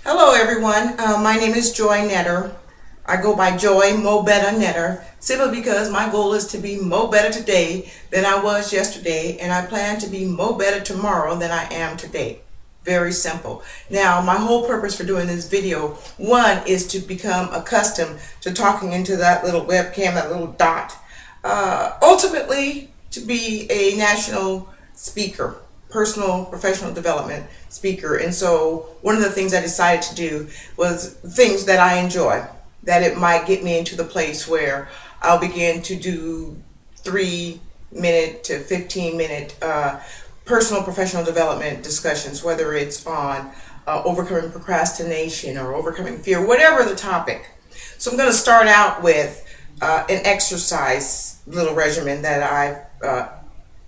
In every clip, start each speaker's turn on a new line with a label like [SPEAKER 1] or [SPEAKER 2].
[SPEAKER 1] Hello everyone, my name is Joy Netter. I go by Joy Mo Better Netter simply because my goal is to be mo better today than I was yesterday, and I plan to be mo better tomorrow than I am today. Very simple. Now, my whole purpose for doing this video, one, is to become accustomed to talking into that little webcam, that little dot. Ultimately, to be a national speaker, personal professional development speaker. And so one of the things I decided to do was things that I enjoy, that it might get me into the place where I'll begin to do 3-minute to 15-minute personal professional development discussions, whether it's on overcoming procrastination or overcoming fear, whatever the topic. So I'm going to start out with an exercise little regimen that I've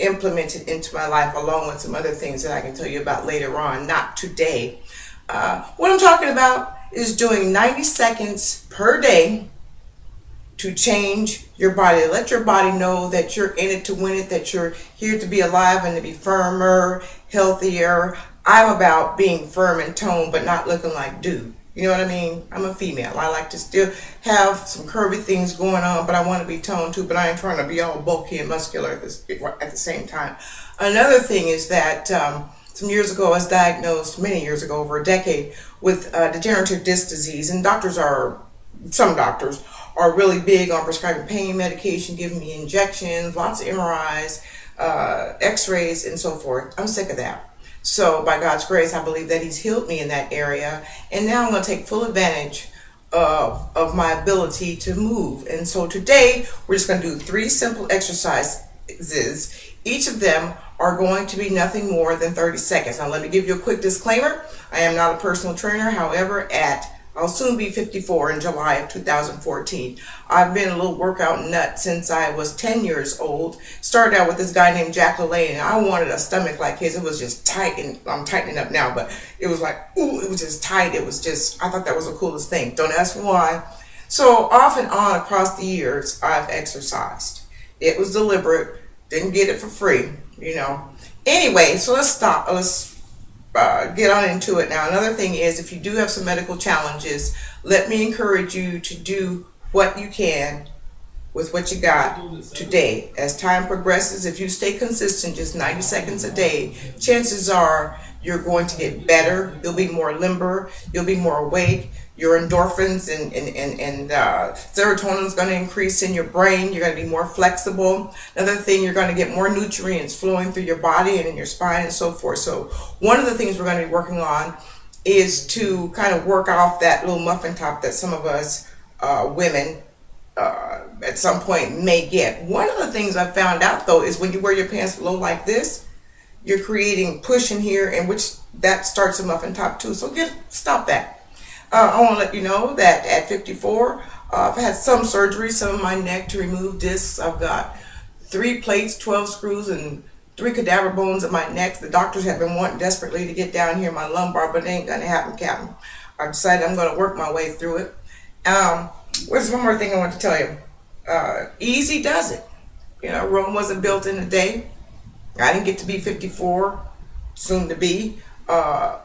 [SPEAKER 1] implemented into my life, along with some other things that I can tell you about later on, not today. What I'm talking about is doing 90 seconds per day to change your body. Let your body know that you're in it to win it, that you're here to be alive and to be firmer, healthier. I'm about being firm and toned, but not looking like dude. You know what I mean? I'm a female. I like to still have some curvy things going on, but I want to be toned too, but I ain't trying to be all bulky and muscular at the same time. Another thing is that some years ago I was diagnosed, many years ago, over a decade, with degenerative disc disease. And some doctors are really big on prescribing pain medication, giving me injections, lots of MRIs, x-rays, and so forth. I'm sick of that. So by God's grace, I believe that He's healed me in that area. And now I'm going to take full advantage of my ability to move. And so today, we're just going to do 3 simple exercises. Each of them are going to be nothing more than 30 seconds. Now, let me give you a quick disclaimer. I am not a personal trainer. However, I'll soon be 54 in July of 2014. I've been a little workout nut since I was 10 years old. Started out with this guy named Jack LaLanne, and I wanted a stomach like his. It was just tight, and I'm tightening up now, but it was like, ooh, it was just tight. It was just, I thought that was the coolest thing. Don't ask me why. So off and on across the years, I've exercised. It was deliberate. Didn't get it for free, you know. Anyway, so let's get on into it now. Another thing is, if you do have some medical challenges, let me encourage you to do what you can with what you got today. As time progresses, if you stay consistent, just 90 seconds a day, chances are you're going to get better. You'll be more limber. You'll be more awake. Your endorphins and serotonin is going to increase in your brain. You're going to be more flexible. Another thing, you're going to get more nutrients flowing through your body and in your spine and so forth. So one of the things we're going to be working on is to kind of work off that little muffin top that some of us women at some point may get. One of the things I found out, though, is when you wear your pants low like this, you're creating push in here, and which that starts a muffin top too. So stop that. I want to let you know that at 54, I've had some surgery, some of my neck to remove discs. I've got 3 plates, 12 screws, and 3 cadaver bones in my neck. The doctors have been wanting desperately to get down here in my lumbar, but it ain't going to happen, Captain. I decided I'm going to work my way through it. There's one more thing I want to tell you. Easy does it. You know, Rome wasn't built in a day. I didn't get to be 54, soon to be.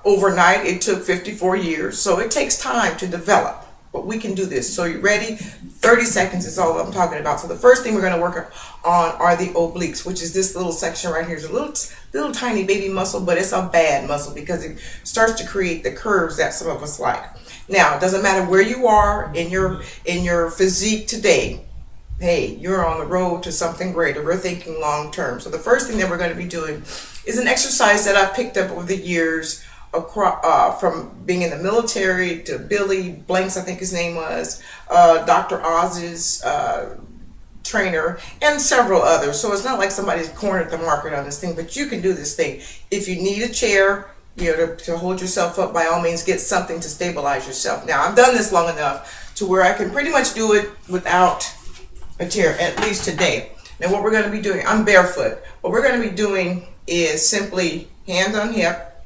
[SPEAKER 1] Overnight, it took 54 years, so it takes time to develop, but we can do this. So you ready? 30 seconds is all I'm talking about. So the first thing we're going to work on are the obliques, which is this little section right here. It's a little tiny baby muscle, but it's a bad muscle because it starts to create the curves that some of us like. Now, it doesn't matter where you are in your physique today. Hey, you're on the road to something greater. We're thinking long term. So the first thing that we're going to be doing is an exercise that I've picked up over the years from being in the military to Billy Blanks, I think his name was, Dr. Oz's trainer, and several others. So it's not like somebody's cornered the market on this thing, but you can do this thing. If you need a chair, you know, to hold yourself up, by all means, get something to stabilize yourself. Now, I've done this long enough to where I can pretty much do it without a chair, at least today. Now what we're going to be doing, I'm barefoot. What we're going to be doing is simply hand on hip,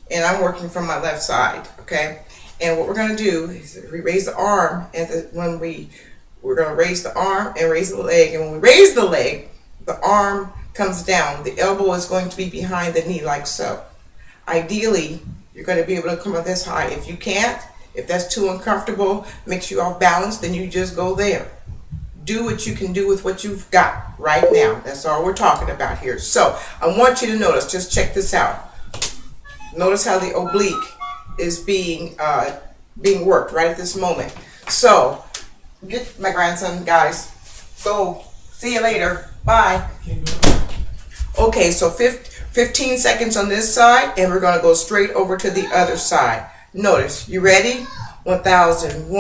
[SPEAKER 1] and I'm working from my left side, okay? And what we're going to do is we raise the arm, and we're going to raise the arm and raise the leg. And when we raise the leg, the arm comes down. The elbow is going to be behind the knee like so. Ideally, you're going to be able to come up this high. If you can't, if that's too uncomfortable, makes you off balance, then you just go there. Do what you can do with what you've got right now. That's all we're talking about here. So I want you to notice, just check this out. Notice how the oblique is being worked right at this moment. So get my grandson, guys. Go. See you later. Bye. Okay, so 15 seconds on this side, and we're going to go straight over to the other side. Notice, you ready? 1001,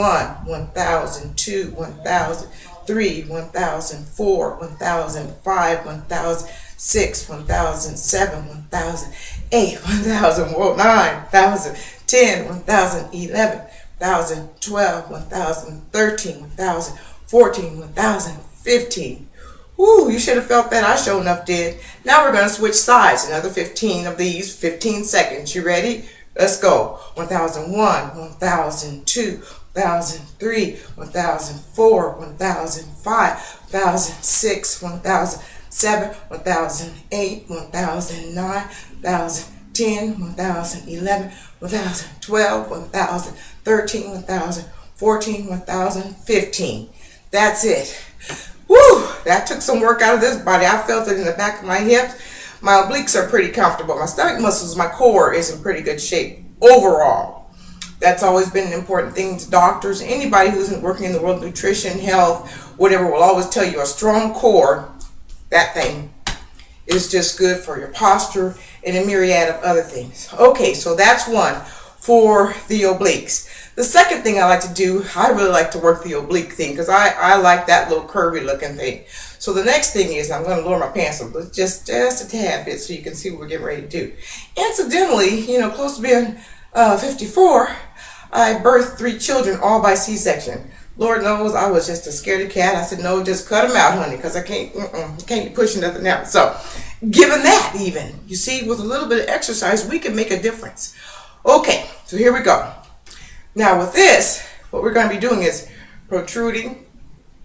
[SPEAKER 1] 1002, 1003, 1004, 1005, 1006, 1007, 1008, 1009, 1010, 1011, 1012, 1013, 1014, 1015. Ooh, you should have felt that. I sure enough did. Now we're going to switch sides. Another 15 of these, 15 seconds. You ready? Let's go. 1001, 1002, 1003, 1004, 1005, 1006, 1007, 1008, 1009, 1010, 1011, 1012, 1013, 1014, 1015. That's it. Woo! That took some work out of this body. I felt it in the back of my hips. My obliques are pretty comfortable. My stomach muscles, my core is in pretty good shape overall. That's always been an important thing to doctors. Anybody who's working in the world of nutrition, health, whatever, will always tell you a strong core, that thing is just good for your posture and a myriad of other things. Okay, so that's one for the obliques. The second thing I like to do, I really like to work the oblique thing because I like that little curvy looking thing. So the next thing is, I'm going to lower my pants a little, just a tad bit so you can see what we're getting ready to do. Incidentally, close to being 54, I birthed 3 children all by C-section. Lord knows I was just a scaredy cat. I said, no, just cut them out, honey, because I can't be pushing nothing out. So given that even, you see, with a little bit of exercise, we can make a difference. Okay, so here we go. Now with this, what we're going to be doing is protruding,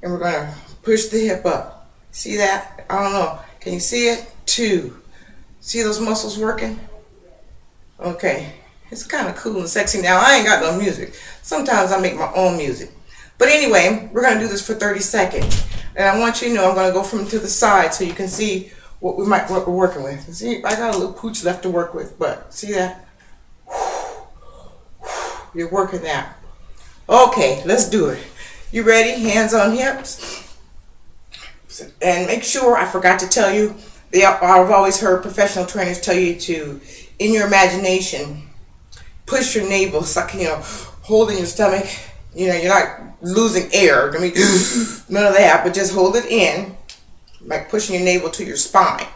[SPEAKER 1] and we're going to push the hip up. See that? I don't know. Can you see it? 2. See those muscles working? Okay. It's kind of cool and sexy. Now, I ain't got no music. Sometimes I make my own music. But anyway, we're going to do this for 30 seconds. And I want you to know I'm going to go from to the side so you can see what we're working with. See, I got a little pooch left to work with, but see that? You're working that. Okay, let's do it. You ready? Hands on hips. And make sure, I forgot to tell you, I've always heard professional trainers tell you to, in your imagination, push your navel, suck, holding your stomach. You're not losing air. I mean, none of that, but just hold it in, like pushing your navel to your spine,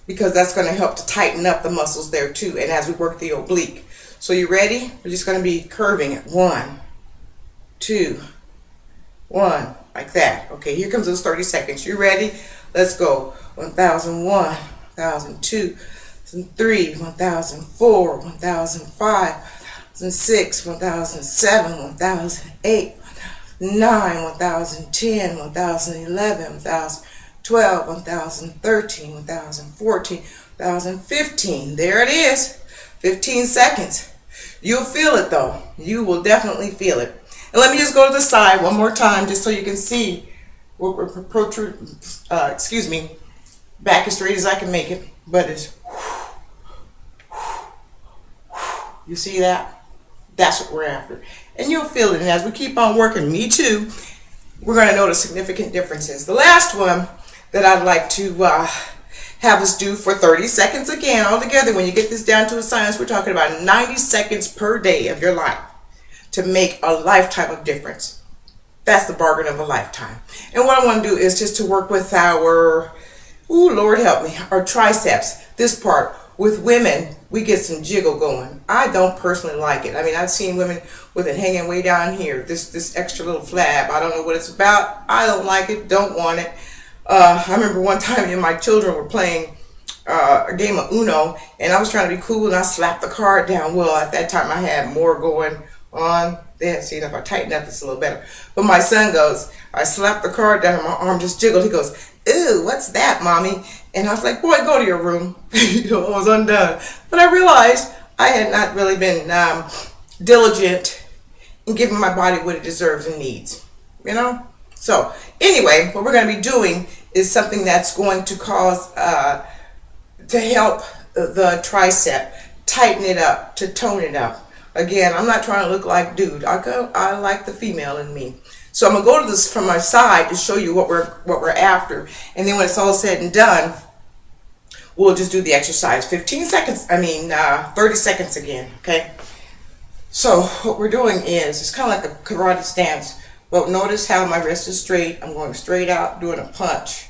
[SPEAKER 1] because that's going to help to tighten up the muscles there too. And as we work the oblique. So you ready? We're just going to be curving it. 1, 2, 1, like that. Okay, here comes those 30 seconds. You ready? Let's go. 1001, 1002, 1003, 1004, 1005, 1006, 1007, 1008, 1009, 1010, 1011, 1012, 1013, 1014, 1015. There it is. 15 seconds. You'll feel it though. You will definitely feel it. And let me just go to the side one more time just so you can see what we're protruding. Back as straight as I can make it. But it's, you see that? That's what we're after. And you'll feel it. And as we keep on working, me too, we're going to notice significant differences. The last one that I'd like to have us do for 30 seconds again, all together. When you get this down to a science, we're talking about 90 seconds per day of your life to make a lifetime of difference. That's the bargain of a lifetime. And what I want to do is just to work with our, ooh, Lord help me, our triceps. This part, with women, we get some jiggle going. I don't personally like it. I mean, I've seen women with it hanging way down here, this extra little flab. I don't know what it's about. I don't like it, don't want it. I remember one time my children were playing a game of Uno, and I was trying to be cool, and I slapped the card down. Well, at that time, I had more going on. There, see, if I tighten up, it's a little better. But my son goes, I slapped the card down, and my arm just jiggled. He goes, ew, what's that, mommy? And I was like, boy, go to your room. I was undone. But I realized I had not really been diligent in giving my body what it deserves and needs, you know? So anyway, what we're going to be doing is something that's going to cause, to help the tricep, tighten it up, to tone it up. Again, I'm not trying to look like dude. I like the female in me. So I'm gonna go to this from my side to show you what we're after, and then when it's all said and done, we'll just do the exercise. 15 seconds. 30 seconds again. Okay. So what we're doing is it's kind of like a karate stance, but notice how my wrist is straight. I'm going straight out, doing a punch,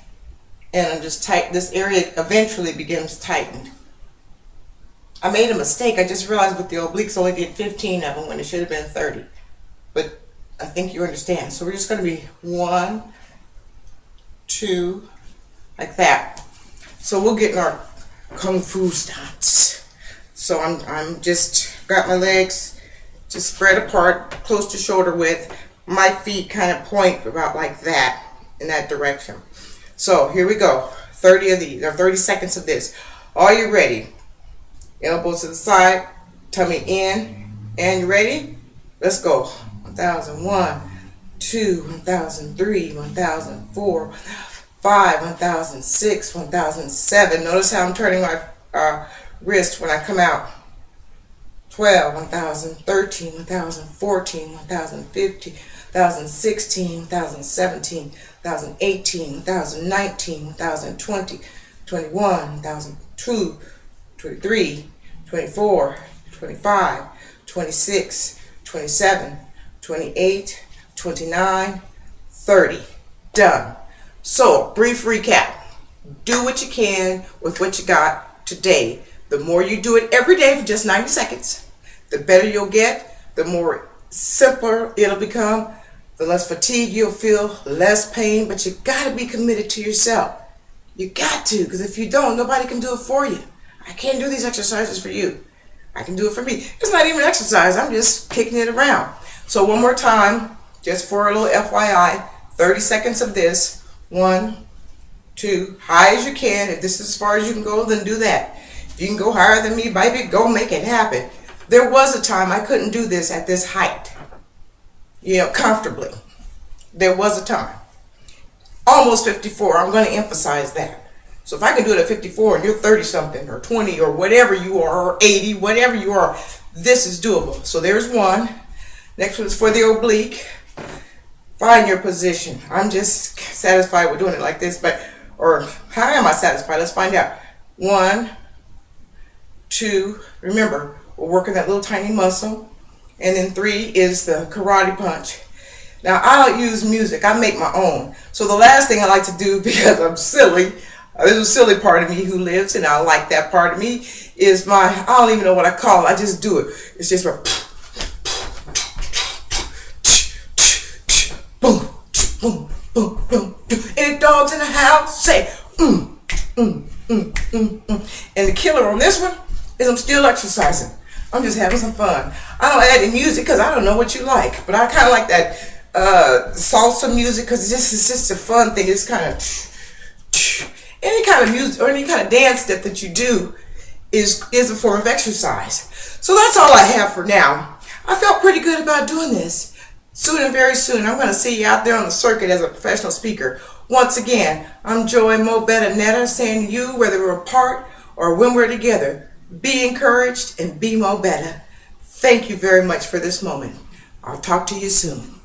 [SPEAKER 1] and I'm just tight. This area eventually becomes tightened. I made a mistake. I just realized with the obliques only did 15 of them when it should have been 30. But I think you understand. So we're just going to be 1, 2, like that. So we'll get in our kung fu stance. So I'm just got my legs just spread apart, close to shoulder width. My feet kind of point about like that, in that direction. So here we go. 30 of these, or 30 seconds of this. Are you ready? Elbows to the side, tummy in, and you ready? Let's go. 1001, 2, 1003, 1004, 5, 1006, 1007. Notice how I'm turning my wrist when I come out. 12, 1013, 1014, 1015, 1016, 1017, 1018, 1019, 1020, 21, 1002, 23, 24, 25, 26, 27, 28, 29, 30. Done. So, brief recap. Do what you can with what you got today. The more you do it every day for just 90 seconds, the better you'll get, the more simpler it'll become, the less fatigue you'll feel, less pain, but you gotta be committed to yourself. You got to, because if you don't, nobody can do it for you. I can't do these exercises for you. I can do it for me. It's not even exercise. I'm just kicking it around. So one more time, just for a little FYI, 30 seconds of this. 1, 2, high as you can. If this is as far as you can go, then do that. If you can go higher than me, baby, go make it happen. There was a time I couldn't do this at this height, comfortably. There was a time. Almost 54, I'm going to emphasize that. So if I can do it at 54 and you're 30 something or 20 or whatever you are, or 80, whatever you are, this is doable. So there's one. Next one is for the oblique. Find your position. I'm just satisfied with doing it like this, or how am I satisfied? Let's find out. 1, 2, remember, we're working that little tiny muscle. And then 3 is the karate punch. Now, I don't use music. I make my own. So the last thing I like to do, because I'm silly, there's a silly part of me who lives, and I like that part of me, is I don't even know what I call it. I just do it. It's just like, boom, boom, boom, boom. Any dogs in the house, say, And the killer on this one is I'm still exercising. I'm just having some fun. I don't add any music because I don't know what you like, but I kind of like that salsa music because it's just a fun thing. It's kind of any kind of music or any kind of dance step that you do is a form of exercise. So that's all I have for now. I felt pretty good about doing this. Soon and very soon, I'm going to see you out there on the circuit as a professional speaker. Once again, I'm Joy Mo Better Netter saying to you, whether we're apart or when we're together, be encouraged and be Mo Better. Thank you very much for this moment. I'll talk to you soon.